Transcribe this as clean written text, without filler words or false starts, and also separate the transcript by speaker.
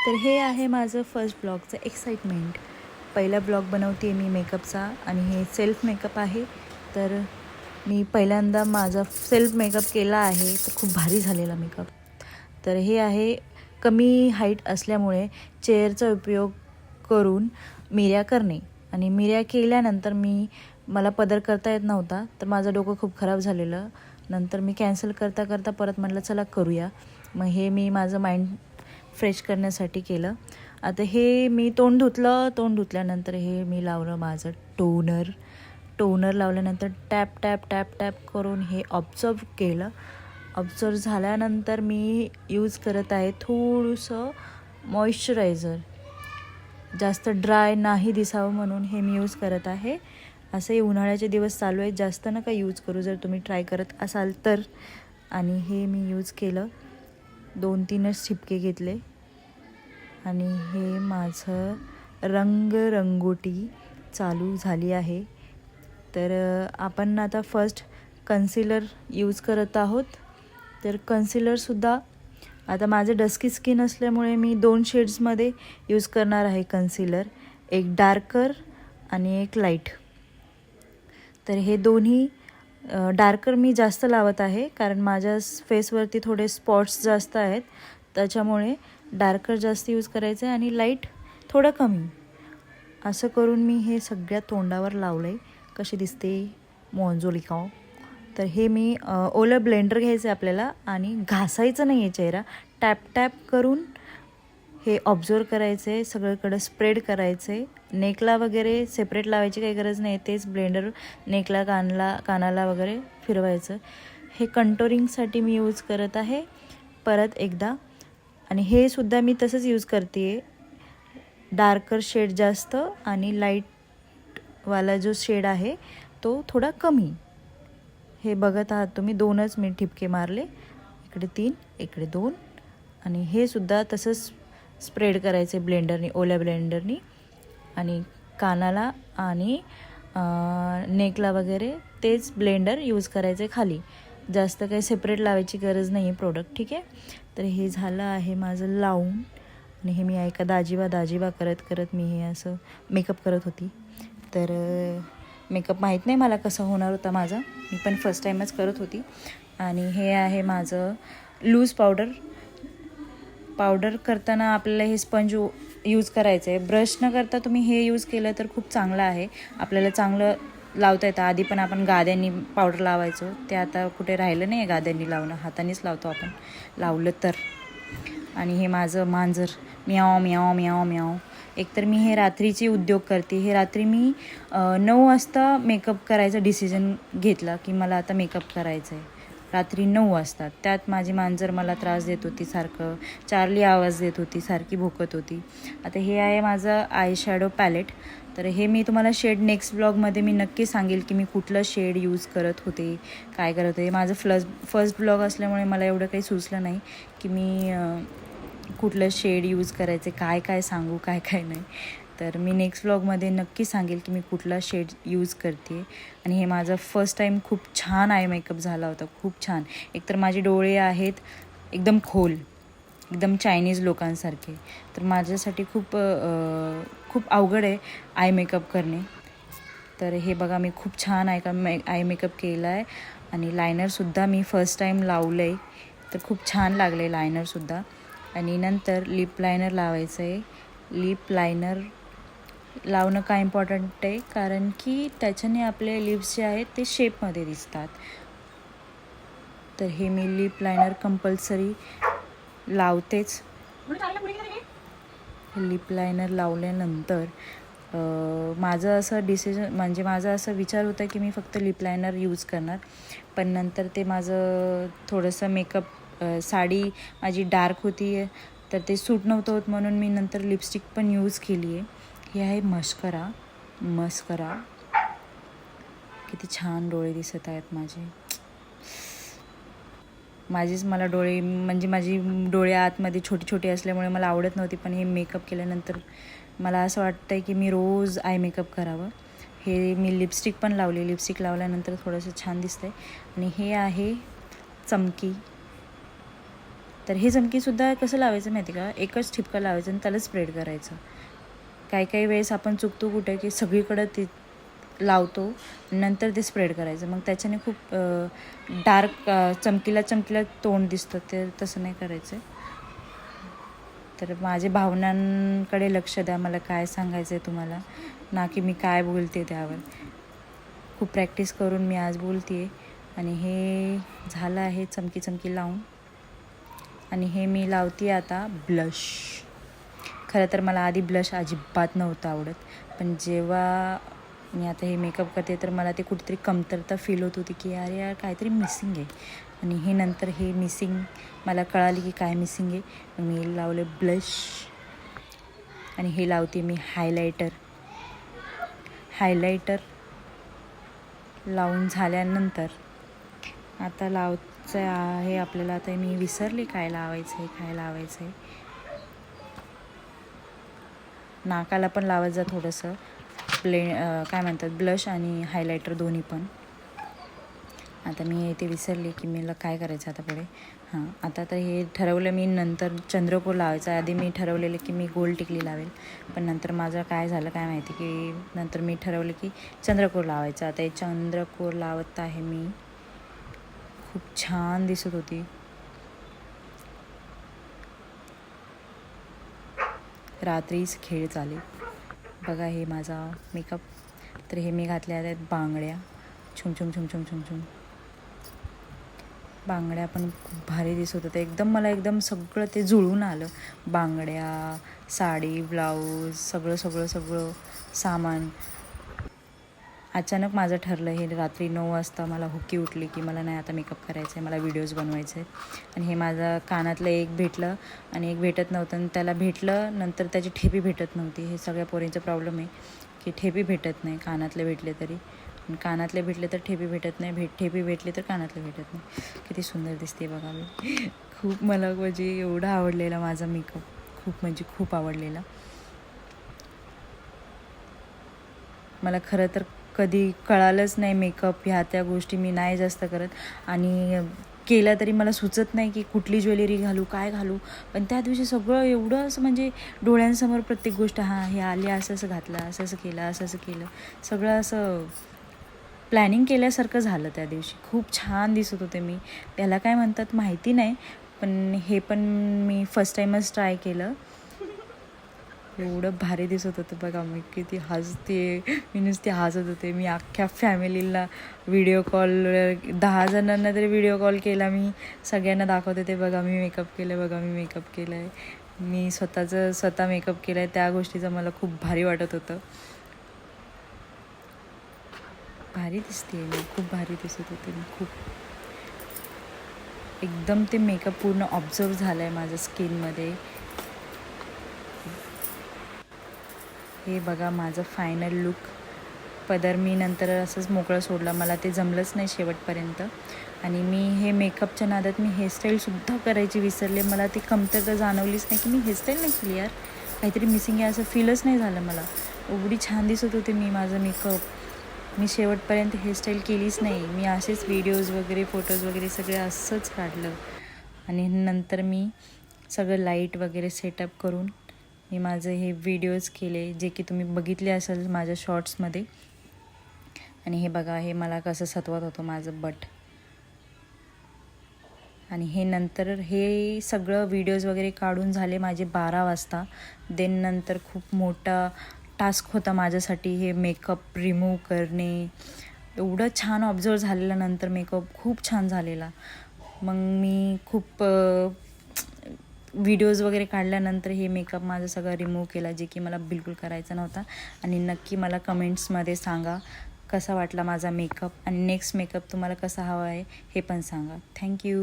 Speaker 1: तर हे आहे माझं फर्स्ट ब्लॉगचं एक्साइटमेंट. पहिला ब्लॉग बनवते मी मेकअपचा आणि हे सेल्फ मेकअप आहे. तर मी पहिल्यांदा माझा सेल्फ मेकअप केला आहे, तर खूप भारी झालेला मेकअप. तर हे आहे कमी हाईट असल्यामुळे चेअरचा उपयोग करून मिऱ्या करणे. आणि मिऱ्या केल्यानंतर मला पदर करता येत नव्हता, तर माझं डोकं खूप खराब झालेलं. नंतर मी कॅन्सल करता करता परत म्हटलं चला करूया. मग हे मी माझं माइंड फ्रेश करण्यासाठी केलं. आता हे मी तोंड धुतल्यानंतर हे मी लावलं माझं टोनर लावल्यानंतर टॅप टॅप टॅप टॅप करून हे ऑब्झर्व केलं. ऑब्झर्व झाल्यानंतर मी यूज करत आहे थोडंसं मॉइश्चरायझर. जास्त ड्राय नाही दिसावं म्हणून हे मी यूज करत आहे. असंही उन्हाळ्याचे दिवस चालू आहेत, जास्त नका यूज करू जर तुम्ही ट्राय करत असाल तर. आणि हे मी यूज केलं, 2-3च ठिपके घेतले आणि हे माझं रंगरंगोटी चालू झाली आहे. तर आपण आता फर्स्ट कन्सिलर यूज करत आहोत. तर कन्सिलरसुद्धा आता माझं डस्की स्किन असल्यामुळे मी 2 शेड्समध्ये यूज करणार आहे कन्सिलर, एक डार्कर आणि एक लाईट. तर हे दोन्ही डार्कर मी जास्त लावत आहे कारण माझ्या फेसवरती थोडे स्पॉट्स जास्त आहेत, त्याच्यामुळे डार्कर जास्त यूज करायचं आहे आणि लाईट थोडं कमी. असं करून मी हे सगळ्या तोंडावर लावलं आहे. कशी दिसते मोंजोलिकाव. तर हे मी ओलं ब्लेंडर घ्यायचं आहे आपल्याला आणि घासायचं नाही आहे चेहरा, टॅप टॅप करून हे ऑब्झर्व करायचं आहे, सगळीकडं स्प्रेड करायचं आहे. नेकला वगैरे सेपरेट लावायची काही गरज नाही, तेच ब्लेंडर नेकला कानाला वगैरे फिरवायचं. हे कंटोरिंगसाठी मी यूज करत आहे परत एकदा. आणि हे सुद्धा मी तसंच यूज करते आहे, डार्कर शेड जास्त आणि लाईटवाला जो शेड आहे तो थोडा कमी. हे बघत आहात तुम्ही, 2च मी ठिपके मारले, इकडे 3 इकडे 2. आणि हे सुद्धा तसंच स्प्रेड करायचे ब्लेंडरनी, ओल्या ब्लेंडरनी. आणि कानाला आणि नेकला वगैरे तेच ब्लेंडर यूज करायचे खाली, जास्त काही सेपरेट लावायची गरज नाही आहे प्रोडक्ट. ठीक आहे. तर हे झालं आहे माझं लावून. आणि हे मी ऐका दाजीबा करत मी हे असं मेकअप करत होती. तर मेकअप माहीत नाही मला कसा होणार होता माझा, मी पण फर्स्ट टाईमच करत होती. आणि हे आहे माझं लूज पावडर करताना आपल्याला हे स्पंज यूज करायचं आहे. ब्रश न करता तुम्ही हे यूज केलं तर खूप चांगलं आहे, आपल्याला चांगलं लावता येतं. आधी पण आपण गाद्यांनी पावडर लावायचो, ते आता कुठे राहिलं नाही आहे गाद्यांनी लावणं, हातानेच लावतो आपण लावलं तर. आणि हे माझं मांजर म्याव म्याव म्याव म्याव. एकतर मी हे रात्रीची उद्योग करते. हे रात्री मी 9 वाजता मेकअप करायचा डिसिजन घेतला की मला आता मेकअप करायचं आहे रात्री 9 वाजता. त्यात माझी मांजर मला त्रास देत होती, सारखं चार्ली आवाज देत होती, सारखी भोकत होती. आता हे आहे माझं आय शॅडो पॅलेट. तर हे मी तुम्हाला शेड नेक्स्ट ब्लॉगमध्ये मी नक्की सांगेल की मी कुठलं शेड यूज करत होते, काय करत होते. माझं फर्स्ट ब्लॉग असल्यामुळे मला एवढं काही सुचलं नाही की मी कुठलं शेड यूज करायचे, काय सांगू काय नाही. तर मी नेक्स्ट ब्लॉगमध्ये नक्की सांगेल की मी कुठला शेड यूज करते. आणि हे माझं फर्स्ट टाईम खूप छान आय मेकअप झाला होता, खूप छान. एकतर माझे डोळे आहेत एकदम खोल, एकदम चायनीज लोकांसारखे, तर माझ्यासाठी खूप अवघड आहे आय मेकअप करणे. तर हे बघा मी खूप छान आय मेकअप केला आहे. आणि लायनरसुद्धा मी फर्स्ट टाईम लावलं आहे, तर खूप छान लागलं आहे लायनरसुद्धा. आणि नंतर लिप लायनर लावायचं आहे. लिप लायनर लावणं का इम्पॉर्टंट आहे, कारण की त्याच्याने आपले लिप्स जे आहेत ते शेपमध्ये दिसतात. तर हे मी लिप लायनर कंपल्सरी लावतेच. लिप लायनर लावल्यानंतर माझं असं डिसिजन म्हणजे माझा असा विचार होता की मी फक्त लिप लायनर यूज करणार, पण नंतर ते माझं थोडंसं मेकअप साडी माझी डार्क होती तर ते सूट नव्हतं होत, म्हणून मी नंतर लिपस्टिक पण यूज केली आहे. हे आहे मस्करा. किती छान डोळे दिसत आहेत मला डोळे म्हणजे माझी डोळे आतमध्ये छोटी असल्यामुळे मला आवडत नव्हती, पण हे मेकअप केल्यानंतर मला असं वाटतं आहे की मी रोज आय मेकअप करावं. हे मी लिपस्टिक पण लावली, लिपस्टिक लावल्यानंतर थोडंसं छान दिसतं आहे. आणि हे आहे चमकी. तर हे चमकीसुद्धा कसं लावायचं माहिती का, एकच ठिपका लावायचं आणि त्याला स्प्रेड करायचं. काही वेळेस आपण चुकतो कुठे की सगळीकडं ते लावतो नंतर ते स्प्रेड करायचं, मग त्याच्याने खूप डार्क चमकीला तोंड दिसतं, ते तसं नाही करायचं. तर माझे भावनांकडे लक्ष द्या, मला काय सांगायचं आहे तुम्हाला, ना की मी काय बोलते त्यावर. खूप प्रॅक्टिस करून मी आज बोलते आहे. आणि हे झालं आहे चमकी लावून. आणि हे मी लावते आता ब्लश. खरं तर मला आधी ब्लश अजिबात नव्हतं आवडत, पण जेव्हा मी आता हे मेकअप करते तर मला ते कुठेतरी कमतरता फील होत होती की अरे यार काहीतरी मिसिंग आहे. आणि हे नंतर हे मिसिंग मला कळाली की काय मिसिंग आहे. मी लावले ब्लश आणि हे लावते मी हायलायटर लावून झाल्यानंतर आता लावायचं आहे आपल्याला. आता मी विसरले काय लावायचं आहे. नाकाला पण लावत जा थोडंसं काय म्हणतात, ब्लश आणि हायलायटर दोन्ही पण. आता मी ते विसरले की मला काय करायचं आता पुढे. आता तर हे ठरवलं मी, नंतर चंद्रकोर लावायचं. आधी मी ठरवलेलं की मी गोल टिकली लावेल, पण नंतर माझं काय झालं काय माहिती की नंतर मी ठरवलं की चंद्रकोर लावायचं. आता हे चंद्रकोर लावत आहे मी. खूप छान दिसत होती. रात्रीच खेळ चाले. बघा हे माझा मेकअप. तर हे मी घातल्या आहेत बांगड्या, छुम. बांगड्या पण खूप भारी दिसत होत्या एकदम. मला एकदम सगळं ते जुळून आलं. बांगड्या, साडी, ब्लाऊज, सगळं सामान. अचानक माझं ठरलं हे रात्री 9 वाजता मला हुकी उठली की मला नाही आता मेकअप करायचं आहे, मला व्हिडिओज बनवायचे आहेत. आणि हे माझं कानातलं एक भेटलं आणि एक भेटत नव्हतं, आणि त्याला भेटलं नंतर त्याची ठेपी भेटत नव्हती. हे सगळ्या पोरींचा प्रॉब्लेम आहे की ठेपी भेटत नाही. कानातले भेटले तरी, कानातले भेटले तर ठेपी भेटत नाही, ठेपी भेटली तर कानातले भेटत नाही. किती सुंदर दिसते बघा मी. खूप मला म्हणजे एवढा आवडलेला माझा मेकअप, खूप आवडलेला. मला खरं तर कधी कळालंच नाही मेकअप ह्या त्या गोष्टी मी नाही जास्त करत, आणि केलं तरी मला सुचत नाही की कुठली ज्वेलरी घालू, काय घालू. पण त्या दिवशी सगळं एवढं असं म्हणजे डोळ्यांसमोर प्रत्येक गोष्ट, हे आले असं घातलं, असं केलं, सगळं असं प्लॅनिंग केल्यासारखं झालं त्या दिवशी. खूप छान दिसत होते मी. त्याला काय म्हणतात माहिती नाही, पण हे पण मी फर्स्ट टाईमच ट्राय केलं. एवढं भारी दिसत होतं बघा. मी किती हसते, मी नुसती हसत होते. मी अख्ख्या फॅमिलीला व्हिडिओ कॉल 10 जणांना तरी व्हिडिओ कॉल केला. मी सगळ्यांना दाखवत होते बघा मी मेकअप केलं आहे, मी स्वतः मेकअप केला आहे. त्या गोष्टीचं मला खूप भारी वाटत होतं. भारी दिसते मी, खूप भारी दिसत होते मी. खूप एकदम ते मेकअप पूर्ण ऑब्झर्व झालं आहे माझ्या स्किनमध्ये. हे बघा माझं फायनल लुक. पदर मी नंतर असंच मोकळं सोडला, मला ते जमलंच नाही शेवटपर्यंत. आणि मी हे मेकअपच्या नादात मी हेअरस्टाईलसुद्धा करायची विसरले. मला ती कमतरता जाणवलीच नाही की मी हेअरस्टाईल नाही केली यार, काहीतरी मिसिंग आहे असं फीलच नाही झालं मला. एवढी छान दिसत होते मी माझं मेकअप. मी शेवटपर्यंत हेअरस्टाईल केलीच नाही. मी असेच व्हिडिओज वगैरे फोटोज वगैरे सगळे असंच काढलं. आणि नंतर मी सगळं लाईट वगैरे सेटअप करून मी माझं हे व्हिडिओज केले, जे की तुम्ही बघितले असेल माझ्या शॉर्ट्समध्ये. आणि हे बघा हे मला कसं सतवत होतं माझं बट. आणि हे नंतर हे सगळं व्हिडिओज वगैरे काढून झाले माझे 12 वाजता. देन नंतर खूप मोठा टास्क होता माझ्यासाठी हे मेकअप रिमूव्ह करणे. एवढं छान ऑब्झर्व झालेलं नंतर मेकअप खूप छान झालेला. मग मी खूप व्हिडिओज वगैरे काढल्यानंतर हे मेकअप माझं सगळं रिमूव्ह केला, जे की मला बिलकुल करायचा नव्हता. आणि नक्की मला कमेंट्समध्ये सांगा कसा वाटला माझा मेकअप, आणि नेक्स्ट मेकअप तुम्हाला कसा हवा आहे हे पण सांगा. थँक्यू.